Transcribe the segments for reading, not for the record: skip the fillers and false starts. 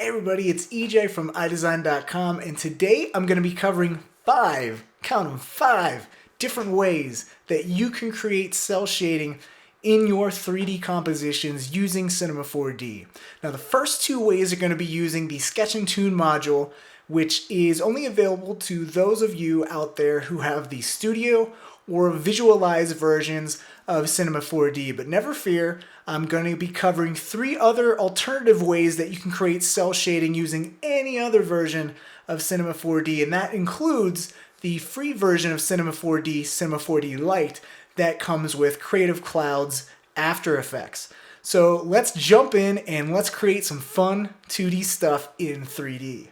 Hey everybody, it's EJ from Eyedesyn.com, and today I'm going to be covering count them, five different ways that you can create cel shading in your 3D compositions using Cinema 4D. Now the first two ways are going to be using the Sketch Toon module, which is only available to those of you out there who have the studio or visualized versions of Cinema 4D. But never fear, I'm going to be covering three other alternative ways that you can create cel shading using any other version of Cinema 4D, and that includes the free version of Cinema 4D, Cinema 4D Lite, that comes with Creative Cloud's After Effects. So let's jump in and let's create some fun 2D stuff in 3D.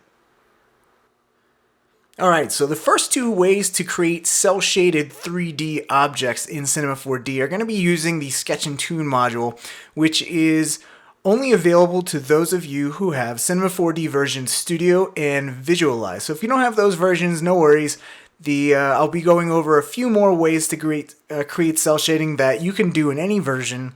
Alright, so the first two ways to create cel-shaded 3D objects in Cinema 4D are going to be using the Sketch Toon module, which is only available to those of you who have Cinema 4D version Studio and Visualize. So if you don't have those versions, no worries. I'll be going over a few more ways to create cel shading that you can do in any version.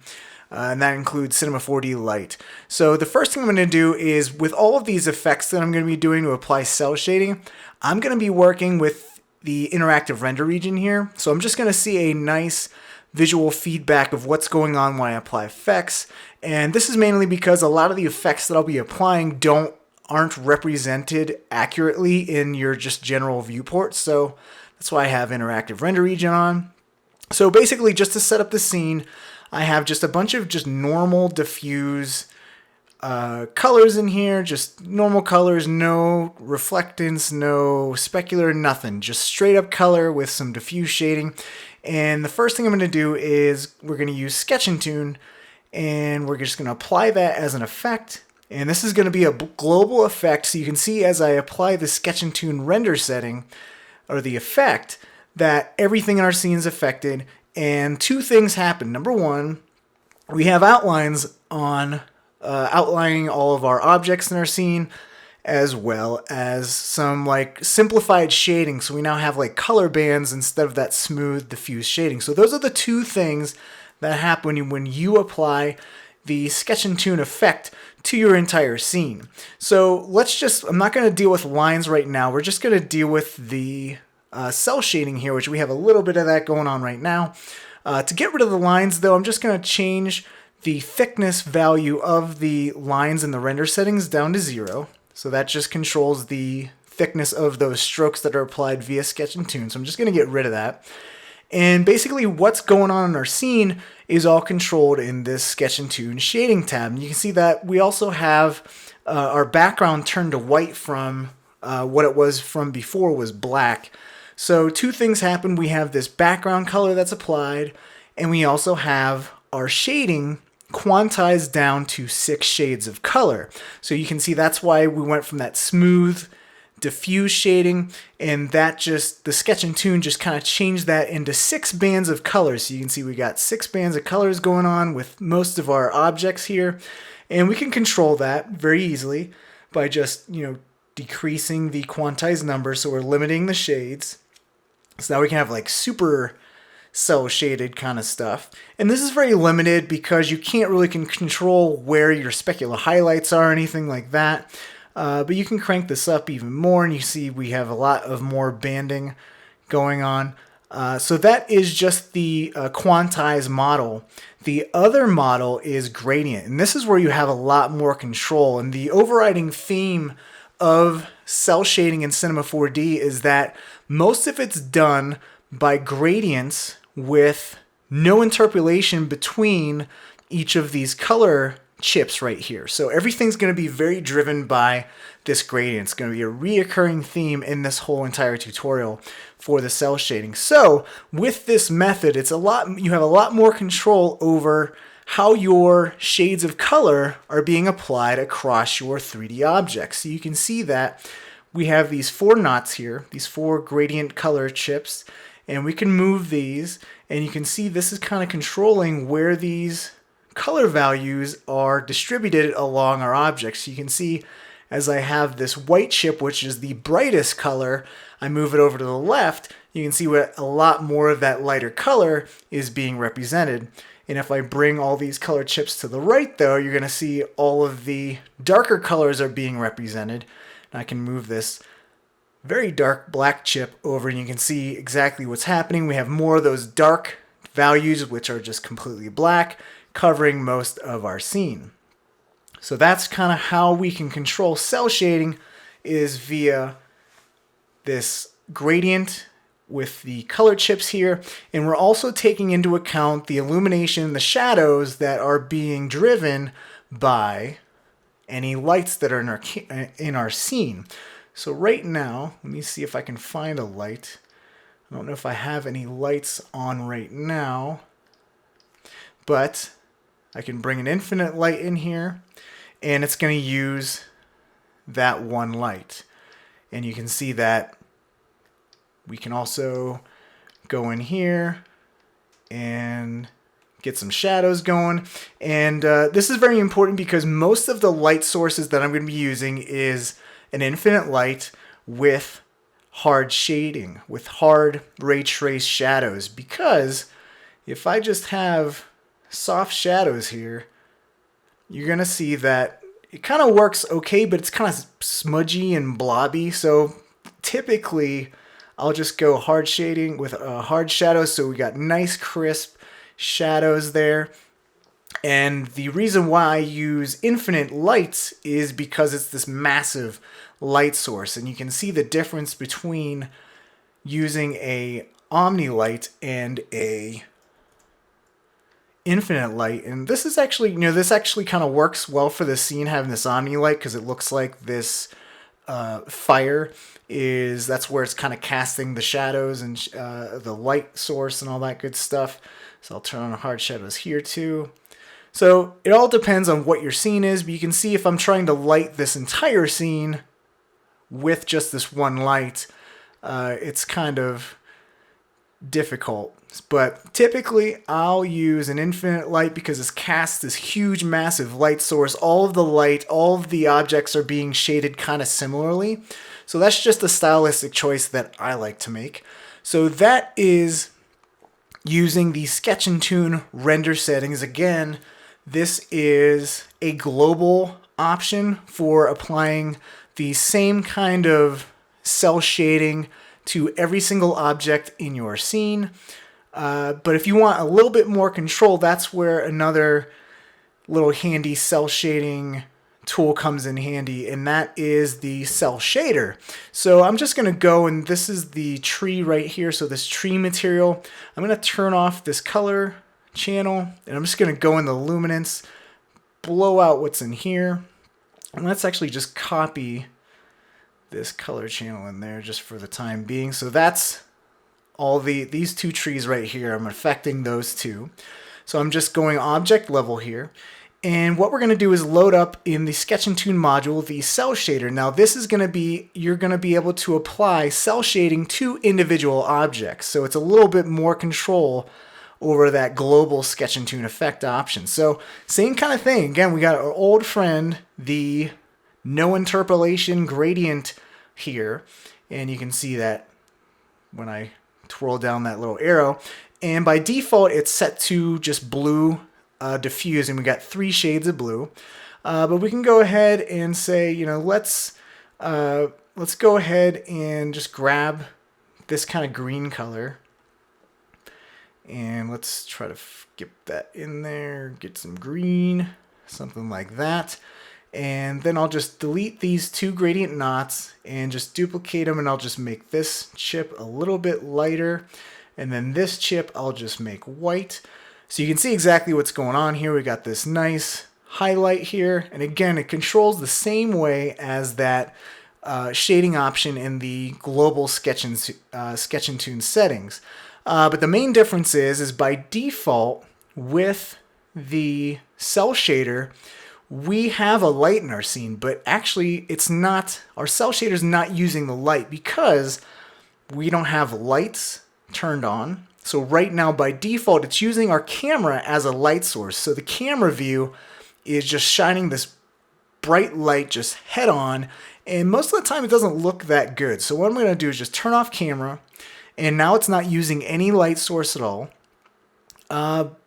And that includes Cinema 4D Lite. So the first thing I'm going to do is, with all of these effects that I'm going to be doing to apply cel shading, I'm going to be working with the interactive render region here. So I'm just going to see a nice visual feedback of what's going on when I apply effects. And this is mainly because a lot of the effects that I'll be applying aren't represented accurately in your just general viewport. So that's why I have interactive render region on. So basically, just to set up the scene, I have just a bunch of just normal diffuse colors in here, just normal colors, no reflectance, no specular, nothing, just straight up color with some diffuse shading. And the first thing I'm going to do is we're going to use Sketch Toon, and we're just going to apply that as an effect. And this is going to be a global effect, so you can see as I apply the Sketch Toon render setting, or the effect, that everything in our scene is affected. And two things happen. Number one, we have outlines on outlining all of our objects in our scene, as well as some like simplified shading. So we now have like color bands instead of that smooth diffuse shading. So those are the two things that happen when you apply the Sketch Toon effect to your entire scene. So I'm not going to deal with lines right now. We're just going to deal with the cel shading here, which we have a little bit of that going on right now. To get rid of the lines, though, I'm just going to change the thickness value of the lines in the render settings down to 0. So that just controls the thickness of those strokes that are applied via Sketch Toon. So I'm just going to get rid of that. And basically what's going on in our scene is all controlled in this Sketch Toon shading tab. And you can see that we also have our background turned to white from what it was from before was black. So two things happen. We have this background color that's applied, and we also have our shading quantized down to 6 shades of color. So you can see that's why we went from that smooth, diffuse shading, and the Sketch Toon just kind of changed that into 6 bands of colors. So you can see we got 6 bands of colors going on with most of our objects here, and we can control that very easily by just, decreasing the quantized number. So we're limiting the shades. So now we can have like super cel shaded kind of stuff. And this is very limited because you can't really control where your specular highlights are or anything like that. But you can crank this up even more, and you see we have a lot of more banding going on. So that is just the quantized model. The other model is gradient, and this is where you have a lot more control. And the overriding theme of cel shading in Cinema 4D is that most of it's done by gradients with no interpolation between each of these color chips right here. So everything's going to be very driven by this gradient. It's going to be a reoccurring theme in this whole entire tutorial for the cel shading. So with this method, you have a lot more control over how your shades of color are being applied across your 3D objects. So you can see that we have these 4 knots here, these 4 gradient color chips, and we can move these, and you can see this is kind of controlling where these color values are distributed along our objects. So you can see as I have this white chip, which is the brightest color, I move it over to the left, you can see what a lot more of that lighter color is being represented. And if I bring all these color chips to the right though, you're going to see all of the darker colors are being represented. And I can move this very dark black chip over and you can see exactly what's happening. We have more of those dark values, which are just completely black, covering most of our scene. So that's kind of how we can control cel shading, is via this gradient with the color chips here. And we're also taking into account the illumination, the shadows that are being driven by any lights that are in our scene. So right now, let me see if I can find a light. I don't know if I have any lights on right now, but I can bring an infinite light in here and it's going to use that one light. And you can see that we can also go in here and get some shadows going. And this is very important because most of the light sources that I'm going to be using is an infinite light with hard shading, with hard ray trace shadows. Because if I just have soft shadows here, you're going to see that it kind of works okay, but it's kind of smudgy and blobby. So typically I'll just go hard shading with hard shadows, so we got nice crisp shadows there. And the reason why I use infinite lights is because it's this massive light source, and you can see the difference between using a omni light and a infinite light. And this is actually, this actually kind of works well for the scene, having this omni light, because it looks like this fire is, that's where it's kind of casting the shadows and the light source and all that good stuff. So I'll turn on hard shadows here too. So it all depends on what your scene is, but you can see if I'm trying to light this entire scene with just this one light, it's kind of difficult. But typically I'll use an infinite light because it's cast this huge massive light source. All of the light, all of the objects are being shaded kind of similarly. So that's just a stylistic choice that I like to make. So that is using the Sketch Toon render settings. Again, this is a global option for applying the same kind of cel shading to every single object in your scene. But if you want a little bit more control, that's where another little handy cel shading tool comes in handy, and that is the Cel Shader. So I'm just going to go, and this is the tree right here, so this tree material. I'm going to turn off this color channel, and I'm just going to go in the luminance, blow out what's in here, and let's actually just copy this color channel in there just for the time being. So that's all these two trees right here. I'm affecting those two. So I'm just going object level here. And what we're going to do is load up in the Sketch Toon module the Cel Shader. Now this is going to be, you're going to be able to apply cel shading to individual objects. So it's a little bit more control over that global Sketch Toon effect option. So same kind of thing. Again, we got our old friend, the no interpolation gradient here. And you can see that when I twirl down that little arrow. And by default, it's set to just blue diffuse, and we got 3 shades of blue. But we can go ahead and say, let's go ahead and just grab this kind of green color, and let's try to get that in there, get some green, something like that. And then I'll just delete these 2 gradient knots and just duplicate them, and I'll just make this chip a little bit lighter, and then this chip I'll just make white. So you can see exactly what's going on here. We got this nice highlight here, and again, it controls the same way as that shading option in the global Sketch Toon settings. But the main difference is by default with the Cel Shader, we have a light in our scene, but actually it's not, our Cel Shader is not using the light because we don't have lights turned on. So right now by default it's using our camera as a light source. So the camera view is just shining this bright light just head on, and most of the time it doesn't look that good. So what I'm going to do is just turn off camera, and now it's not using any light source at all.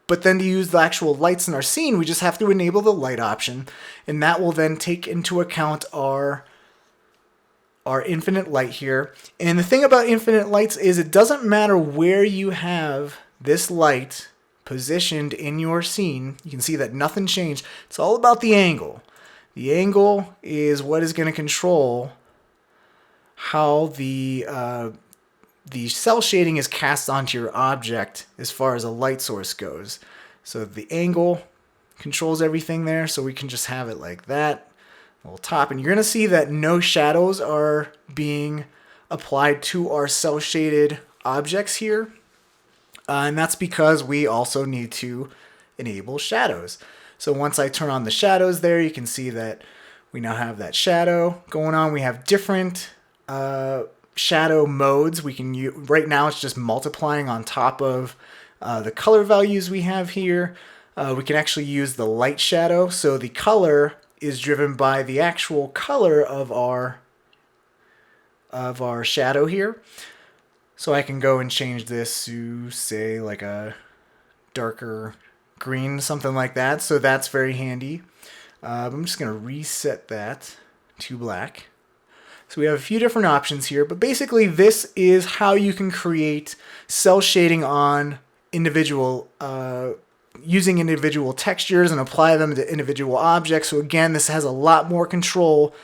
But then to use the actual lights in our scene, we just have to enable the light option, and that will then take into account our infinite light here. And the thing about infinite lights is it doesn't matter where you have this light positioned in your scene. You can see that nothing changed. It's all about the angle. The angle is what is going to control how the cel shading is cast onto your object as far as a light source goes. So the angle controls everything there, so we can just have it like that. Little top, and you're going to see that no shadows are being applied to our cel shaded objects here, and that's because we also need to enable shadows. So once I turn on the shadows there, you can see that we now have that shadow going on. We have different shadow modes we can use. Right now it's just multiplying on top of the color values we have here. We can actually use the light shadow, so the color is driven by the actual color of our shadow here. So I can go and change this to, say, like a darker green, something like that. So that's very handy. I'm just going to reset that to black. So we have a few different options here, but basically this is how you can create cel shading on individual using individual textures and apply them to individual objects. So again, this has a lot more control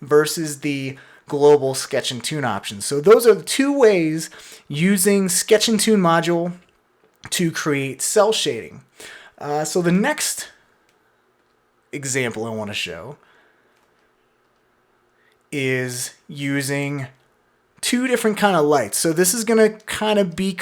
versus the global Sketch and Toon options. So those are the two ways using Sketch and Toon module to create cel shading. So the next example I want to show is using two different kind of lights. So this is going to kind of be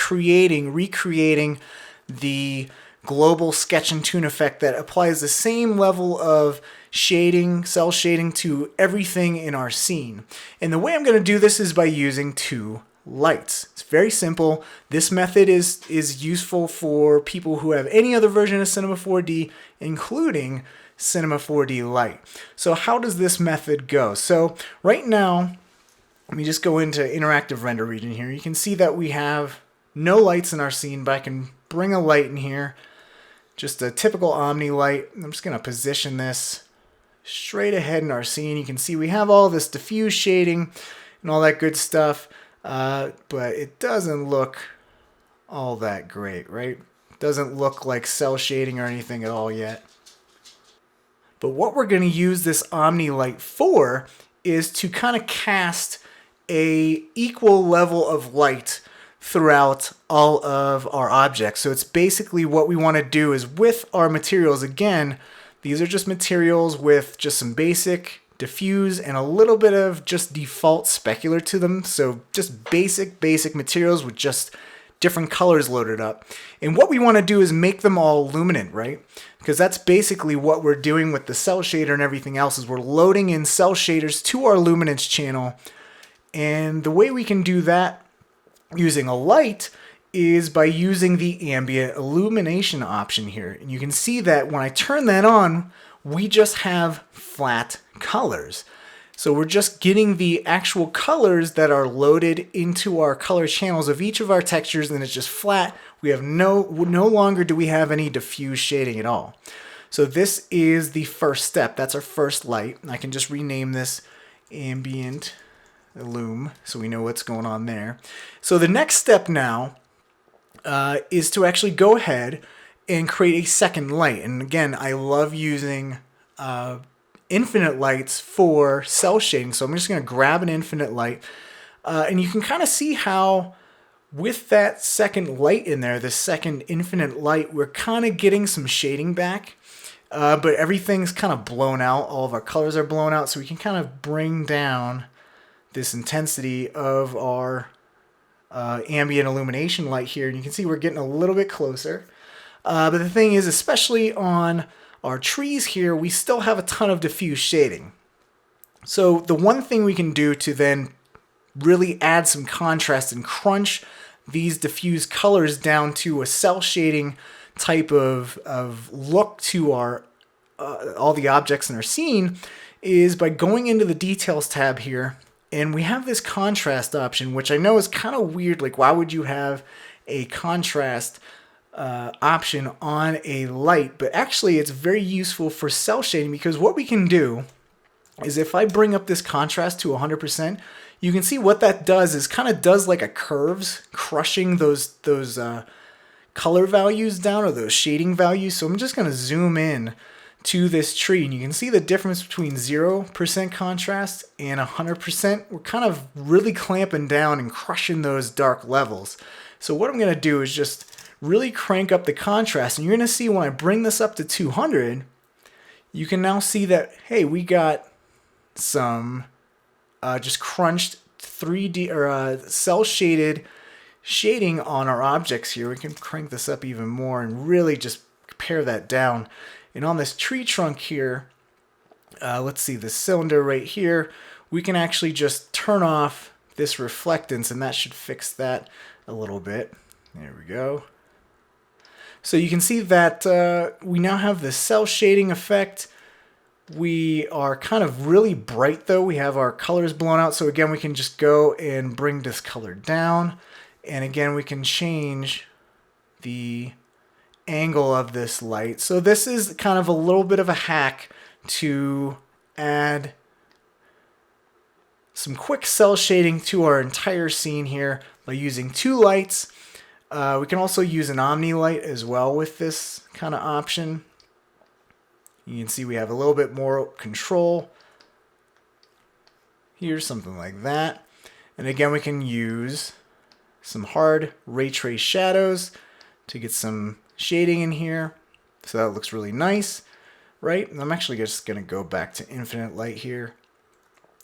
recreating the global Sketch and Toon effect that applies the same level of shading, cel shading to everything in our scene. And the way I'm going to do this is by using two lights. It's very simple. This method is useful for people who have any other version of Cinema 4D, including Cinema 4D Lite. So how does this method go? So right now, let me just go into interactive render region here. You can see that we have no lights in our scene, but I can bring a light in here. Just a typical Omni light. I'm just going to position this straight ahead in our scene. You can see we have all this diffuse shading and all that good stuff, but it doesn't look all that great, right? It doesn't look like cel shading or anything at all yet. But what we're going to use this Omni light for is to kind of cast a equal level of light throughout all of our objects. So it's basically what we want to do is with our materials, again, these are just materials with just some basic diffuse and a little bit of just default specular to them. So just basic materials with just different colors loaded up. And what we want to do is make them all luminant, right? Because that's basically what we're doing with the cel shader and everything else is we're loading in cel shaders to our luminance channel. And the way we can do that using a light is by using the ambient illumination option here. And you can see that when I turn that on, we just have flat colors. So we're just getting the actual colors that are loaded into our color channels of each of our textures, and it's just flat. We have no longer do we have any diffuse shading at all. So this is the first step. That's our first light. I can just rename this ambient illum so we know what's going on there. So the next step now is to actually go ahead and create a second light. And again, I love using infinite lights for cel shading. So I'm just going to grab an infinite light. And you can kind of see how with that second light in there, this second infinite light, we're kind of getting some shading back. But everything's kind of blown out. All of our colors are blown out. So we can kind of bring down this intensity of our ambient illumination light here. And you can see we're getting a little bit closer. But the thing is, especially on our trees here, we still have a ton of diffuse shading. So the one thing we can do to then really add some contrast and crunch these diffuse colors down to a cel shading type of look to our all the objects in our scene is by going into the details tab here, and we have this contrast option, which I know is kind of weird. Like, why would you have a contrast option on a Lite, but actually it's very useful for cel shading, because what we can do is if I bring up this contrast to 100%, you can see what that does is kind of does like a curves, crushing those color values down, or those shading values. So I'm just going to zoom in to this tree, and you can see the difference between 0% contrast and 100%. We're kind of really clamping down and crushing those dark levels. So what I'm going to do is just really crank up the contrast, and you're going to see when I bring this up to 200, you can now see that, hey, we got some just crunched 3D or cel shaded shading on our objects here. We can crank this up even more and really just pare that down. And on this tree trunk here, let's see, the cylinder right here, we can actually just turn off this reflectance, and that should fix that a little bit. There we go. So you can see that we now have the cel shading effect. We are kind of really bright though. We have our colors blown out. So again, we can just go and bring this color down. And again, we can change the angle of this light. So this is kind of a little bit of a hack to add some quick cel shading to our entire scene here by using two lights. We can also use an omni light as well with this kind of option. You can see we have a little bit more control here, something like that. And again, we can use some hard ray trace shadows to get some shading in here. So that looks really nice, right? And I'm actually just going to go back to infinite light here.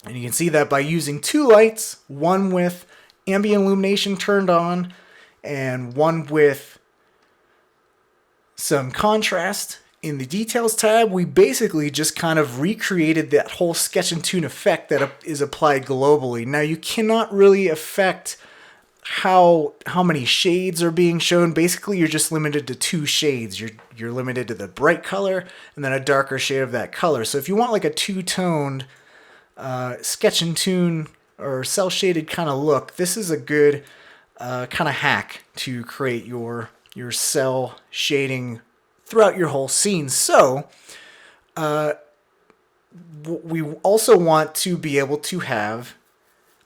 And you can see that by using two lights, one with ambient illumination turned on and one with some contrast in the details tab, we basically just kind of recreated that whole Sketch Toon effect that is applied globally. Now you cannot really affect how many shades are being shown. Basically, you're just limited to two shades. You're limited to the bright color and then a darker shade of that color. So if you want like a two-toned Sketch Toon or cel shaded kind of look, this is a good kind of hack to create your cel shading throughout your whole scene. So we also want to be able to have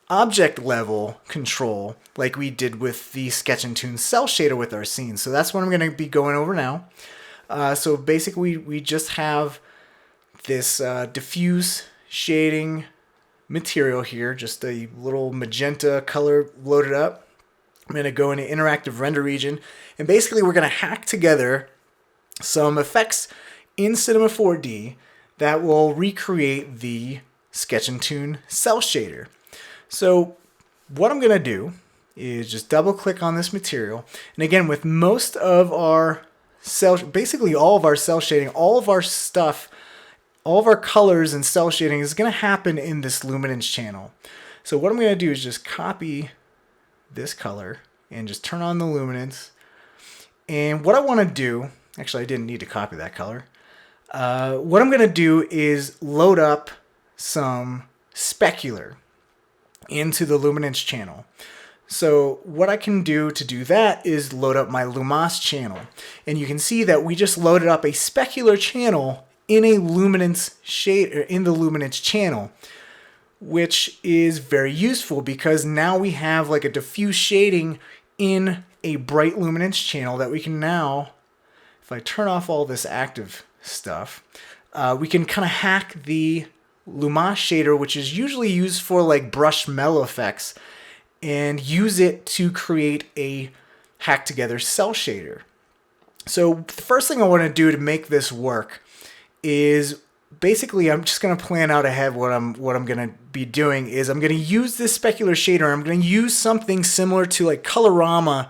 object level control like we did with the Sketch Toon Cel Shader with our scene. So that's what I'm going to be going over now. So basically we just have this diffuse shading material here, just a little magenta color loaded up. I'm going to go into interactive render region, and basically we're going to hack together some effects in Cinema 4D that will recreate the Sketch Toon Cel Shader. So what I'm going to do is just double click on this material. And again, with most of our basically all of our cel shading, all of our stuff, all of our colors and cel shading is going to happen in this luminance channel. So what I'm going to do is just copy this color and just turn on the luminance. And what I want to do, actually I didn't need to copy that color. What I'm going to do is load up some specular into the luminance channel. So what I can do to do that is load up my Lumas channel. And you can see that we just loaded up a specular channel in a luminance shade, or in the luminance channel, which is very useful because now we have like a diffuse shading in a bright luminance channel that we can now, if I turn off all this active stuff, we can kind of hack the Lumas shader, which is usually used for like brush mellow effects, and use it to create a hack together cel shader. So the first thing I want to do to make this work is basically I'm just going to plan out ahead what I'm going to be doing is I'm going to use this specular shader. I'm going to use something similar to like Colorama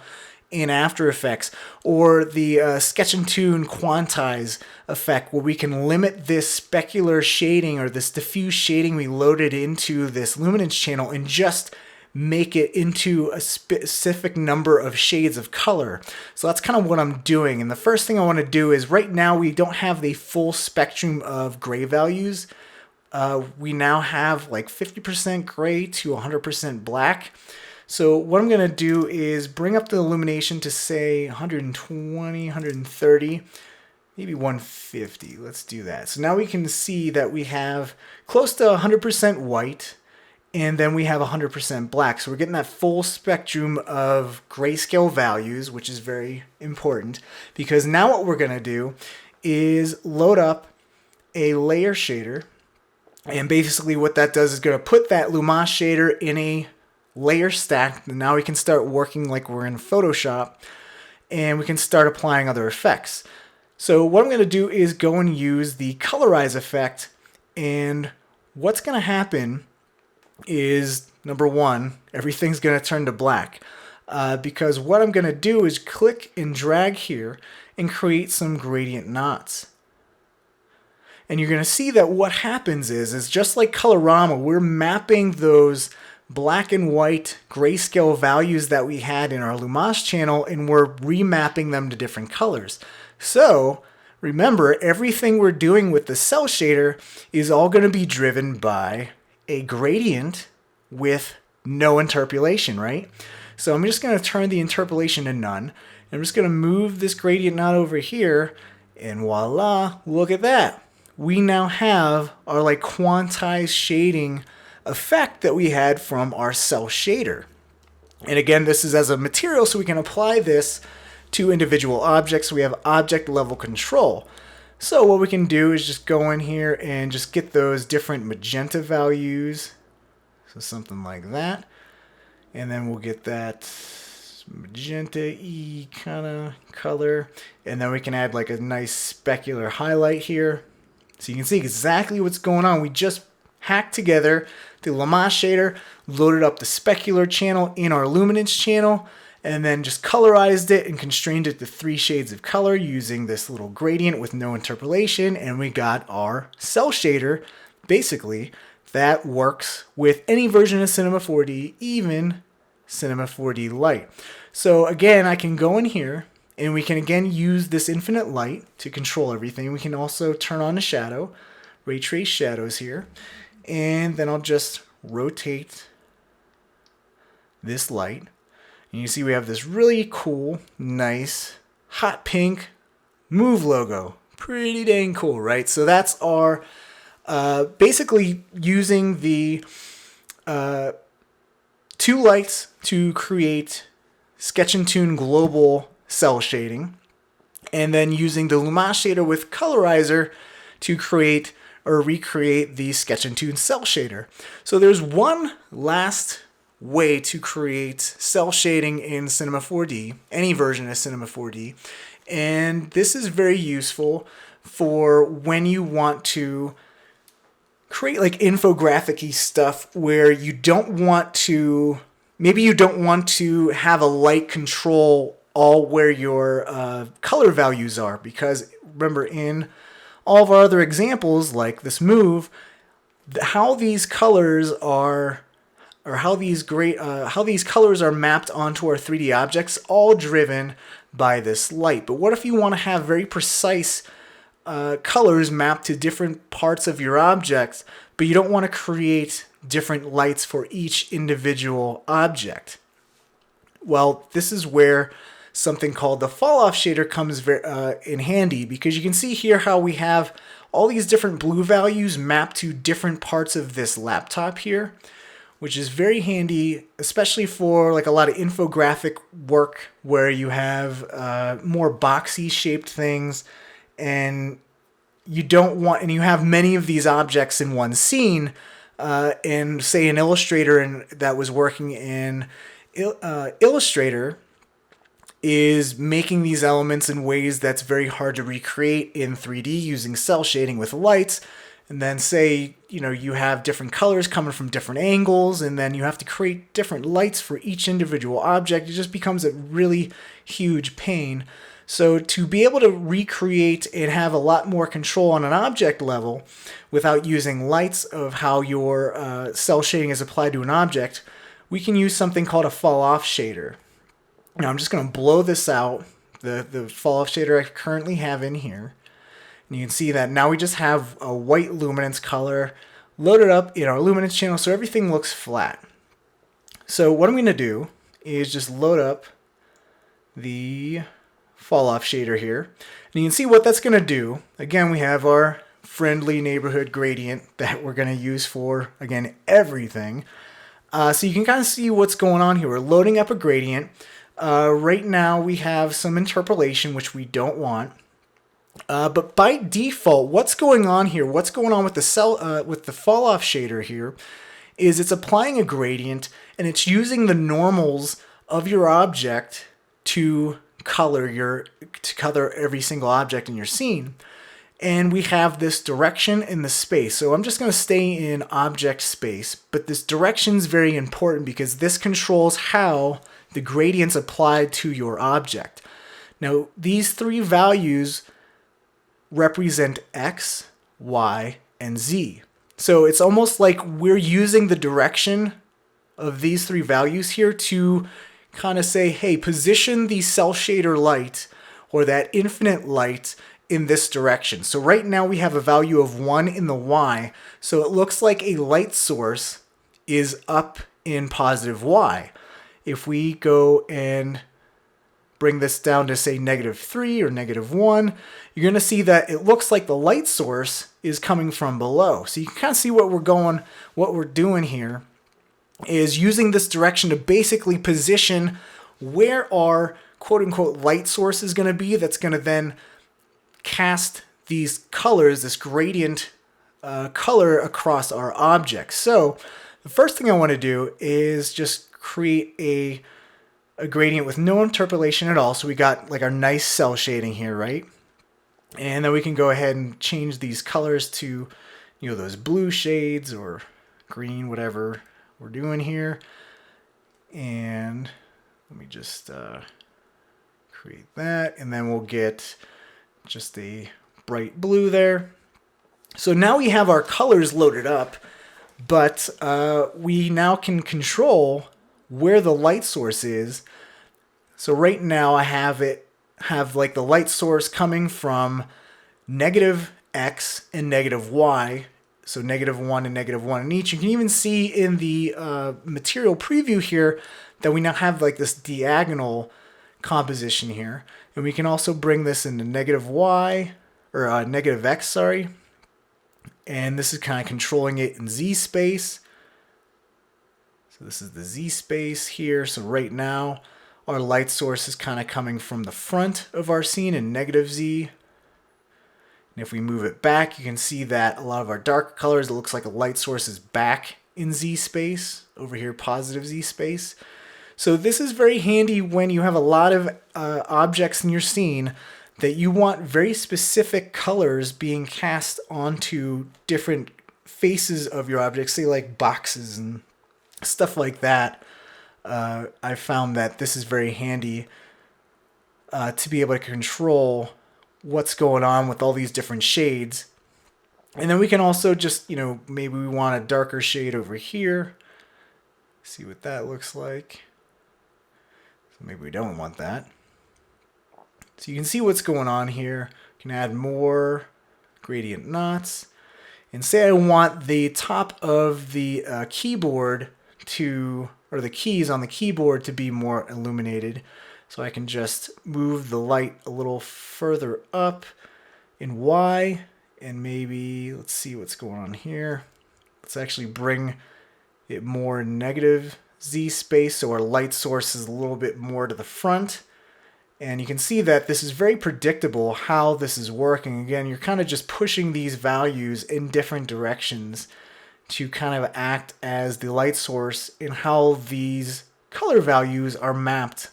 in After Effects, or the Sketch Toon quantize effect, where we can limit this specular shading or this diffuse shading we loaded into this luminance channel and just make it into a specific number of shades of color. So that's kind of what I'm doing. And the first thing I want to do is, right now we don't have the full spectrum of gray values. We now have like 50% gray to 100% black. So what I'm going to do is bring up the illumination to say 120, 130, maybe 150. Let's do that. So now we can see that we have close to 100% white, and then we have 100% black. So we're getting that full spectrum of grayscale values, which is very important, because now what we're going to do is load up a layer shader. And basically what that does is going to put that Lumos shader in a layer stack. And now we can start working like we're in Photoshop, and we can start applying other effects. So what I'm going to do is go and use the colorize effect, and what's going to happen is, number one, everything's going to turn to black, because what I'm going to do is click and drag here and create some gradient knots. And you're going to see that what happens is just like Colorama, we're mapping those black and white grayscale values that we had in our Lumos channel, and we're remapping them to different colors. So remember, everything we're doing with the Cel Shader is all going to be driven by a gradient with no interpolation, right? So I'm just going to turn the interpolation to none. I'm just going to move this gradient knot over here, and voila, look at that. We now have our like quantized shading effect that we had from our Cel Shader. And again, this is as a material, so we can apply this to individual objects. We have object level control. So what we can do is just go in here and just get those different magenta values. So something like that. And then we'll get that magenta-y kind of color. And then we can add like a nice specular highlight here. So you can see exactly what's going on. We just hacked together the Lumos shader, loaded up the specular channel in our luminance channel, and then just colorized it and constrained it to 3 shades of color using this little gradient with no interpolation, and we got our Cel Shader, basically, that works with any version of Cinema 4D, even Cinema 4D Lite. So again, I can go in here, and we can again use this infinite light to control everything. We can also turn on the shadow, ray trace shadows here, and then I'll just rotate this light. And you see we have this really cool, nice, hot pink Move logo. Pretty dang cool, right? So that's our, basically using the 2 lights to create Sketch Toon global cel shading, and then using the Lumos shader with colorizer to create or recreate the Sketch Toon Cel Shader. So there's one last way to create cel shading in Cinema 4D, any version of Cinema 4D, and this is very useful for when you want to create like infographic-y stuff where you don't want to, maybe you don't want to have a light control all where your color values are, because remember, in all of our other examples like this move, how these colors are, or how these colors are mapped onto our 3D objects, all driven by this light. But what if you want to have very precise colors mapped to different parts of your objects, but you don't want to create different lights for each individual object? Well, this is where something called the Falloff Shader comes in handy, because you can see here how we have all these different blue values mapped to different parts of this laptop here, which is very handy, especially for like a lot of infographic work where you have more boxy shaped things, and you don't want, and you have many of these objects in one scene, and say an illustrator that was working in Illustrator is making these elements in ways that's very hard to recreate in 3D using cel shading with lights. And then say, you know, you have different colors coming from different angles, and then you have to create different lights for each individual object. It just becomes a really huge pain. So to be able to recreate and have a lot more control on an object level without using lights of how your cel shading is applied to an object, we can use something called a Falloff Shader. Now I'm just going to blow this out, the Falloff Shader I currently have in here. And you can see that now we just have a white luminance color loaded up in our luminance channel, so everything looks flat. So what I'm going to do is just load up the Falloff Shader here. And you can see what that's going to do. Again, we have our friendly neighborhood gradient that we're going to use for, again, everything. So you can kind of see what's going on here. We're loading up a gradient. Right now we have some interpolation, which we don't want. But by default, what's going on here, what's going on with the Falloff Shader here, is it's applying a gradient and it's using the normals of your object to color every single object in your scene. And we have this direction in the space. So I'm just going to stay in object space, but this direction is very important because this controls how the gradient's applied to your object. Now, these three values represent X, Y, and Z. So it's almost like we're using the direction of these three values here to kind of say, hey, position the Cel Shader light or that infinite light in this direction. So right now we have a value of 1 in the Y. So it looks like a light source is up in positive Y. If we go and bring this down to say -3 or -1, you're going to see that it looks like the light source is coming from below. So you can kind of see what we're doing here is using this direction to basically position where our quote-unquote light source is going to be that's going to then cast these colors, this gradient color across our object. So the first thing I want to do is just create a gradient with no interpolation at all. So we got like our nice cel shading here, right? And then we can go ahead and change these colors to, you know, those blue shades or green, whatever we're doing here. And let me just create that, and then we'll get just a bright blue there. So now we have our colors loaded up, but we now can control where the light source is. So right now I have like the light source coming from -X and -Y. So -1 and -1 in each. You can even see in the material preview here that we now have like this diagonal composition here. And we can also bring this into -Y, or -X, sorry. And this is kind of controlling it in Z space. So this is the Z space here. So right now, our light source is kind of coming from the front of our scene in -Z. And if we move it back, you can see that a lot of our dark colors, it looks like a light source is back in Z space, over here positive Z space. So this is very handy when you have a lot of objects in your scene that you want very specific colors being cast onto different faces of your objects, say like boxes and stuff like that. I found that this is very handy to be able to control what's going on with all these different shades. And then we can also just, you know, maybe we want a darker shade over here. See what that looks like. So maybe we don't want that. So you can see what's going on here. You can add more gradient knots. And say I want the top of the keyboard to, or the keys on the keyboard to be more illuminated. So I can just move the light a little further up in Y, and maybe, let's see what's going on here. Let's actually bring it more -Z space so our light source is a little bit more to the front. And you can see that this is very predictable how this is working. Again, you're kind of just pushing these values in different directions to kind of act as the light source in how these color values are mapped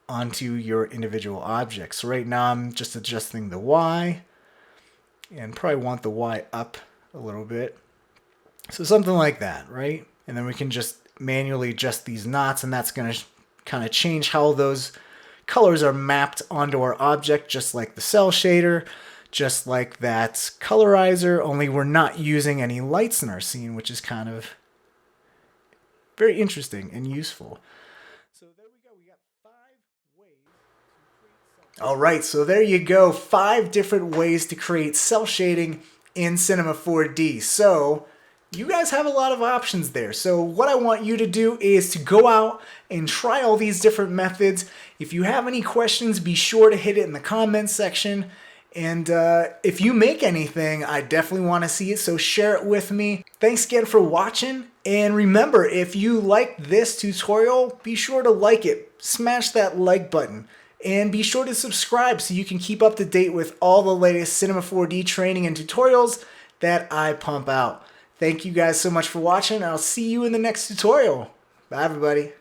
onto your individual objects. So right now I'm just adjusting the Y, and probably want the Y up a little bit. So something like that, right? And then we can just manually adjust these knots, and that's going to kind of change how those colors are mapped onto our object, just like the Cel Shader, just like that colorizer, only we're not using any lights in our scene, which is kind of very interesting and useful. So there we go. We got 5 ways to create All right, so there you go. 5 different ways to create cel shading in Cinema 4D. So you guys have a lot of options there. So what I want you to do is to go out and try all these different methods. If you have any questions, be sure to hit it in the comments section. And if you make anything, I definitely want to see it, so share it with me. Thanks again for watching. And remember, if you liked this tutorial, be sure to like it. Smash that like button. And be sure to subscribe so you can keep up to date with all the latest Cinema 4D training and tutorials that I pump out. Thank you guys so much for watching. I'll see you in the next tutorial. Bye, everybody.